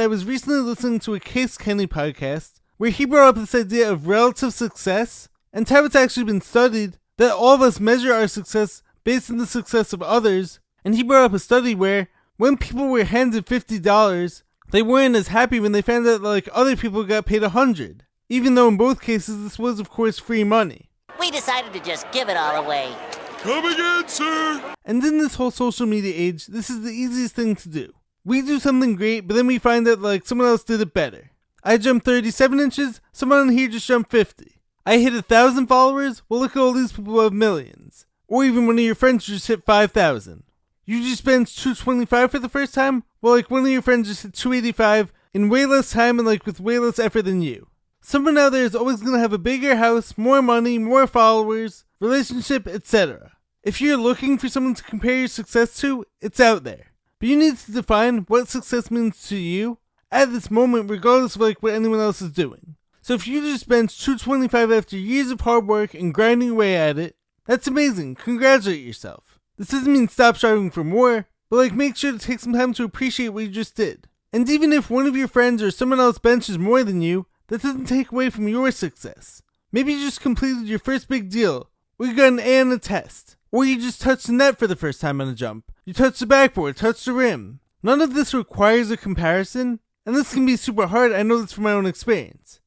I was recently listening to a Case Kenny podcast where he brought up this idea of relative success and how it's actually been studied that all of us measure our success based on the success of others. And he brought up a study where when people were handed $50, they weren't as happy when they found out that other people got paid $100, even though in both cases this was of course free money. We decided to just give it all away. Come again, sir! And in this whole social media age, this is the easiest thing to do. We do something great, but then we find out someone else did it better. I jumped 37 inches, someone on here just jumped 50. I hit 1,000 followers, well look at all these people who have millions. Or even one of your friends just hit 5,000. You just spent $225 for the first time, well one of your friends just hit $285 in way less time and with way less effort than you. Someone out there is always going to have a bigger house, more money, more followers, relationship, etc. If you're looking for someone to compare your success to, it's out there. But you need to define what success means to you at this moment, regardless of what anyone else is doing. So if you just spent $225 after years of hard work and grinding away at it, that's amazing. Congratulate yourself. This doesn't mean stop striving for more, but make sure to take some time to appreciate what you just did. And even if one of your friends or someone else benches more than you, that doesn't take away from your success. Maybe you just completed your first big deal, or you got an A on a test, or you just touched the net for the first time on a jump. You touched the backboard, touched the rim. None of this requires a comparison, and this can be super hard. I know this from my own experience.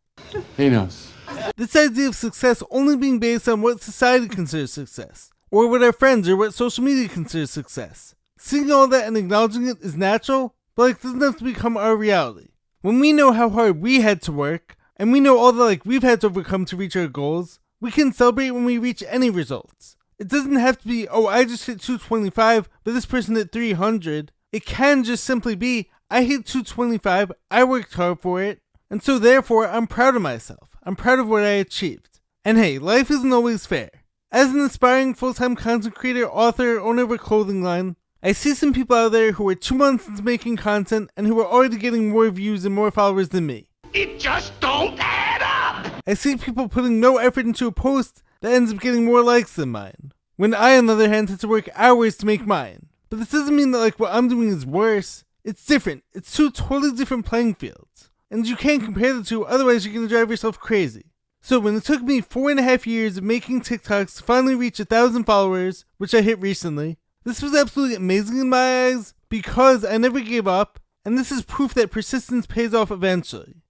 He knows. This idea of success only being based on what society considers success, or what our friends or what social media considers success. Seeing all that and acknowledging it is natural, but it doesn't have to become our reality. When we know how hard we had to work, and we know all that we've had to overcome to reach our goals, we can celebrate when we reach any results. It doesn't have to be, oh, I just hit 225, but this person hit 300. It can just simply be, I hit 225, I worked hard for it, and so therefore I'm proud of myself. I'm proud of what I achieved. And hey, life isn't always fair. As an aspiring full-time content creator, author, owner of a clothing line, I see some people out there who are 2 months into making content and who are already getting more views and more followers than me. It just don't add up! I see people putting no effort into a post that ends up getting more likes than mine, when I, on the other hand, had to work hours to make mine. But this doesn't mean that what I'm doing is worse. It's different. It's two totally different playing fields. And you can't compare the two, otherwise you're going to drive yourself crazy. So when it took me 4.5 years of making TikToks to finally reach 1,000 followers, which I hit recently, this was absolutely amazing in my eyes because I never gave up, and this is proof that persistence pays off eventually.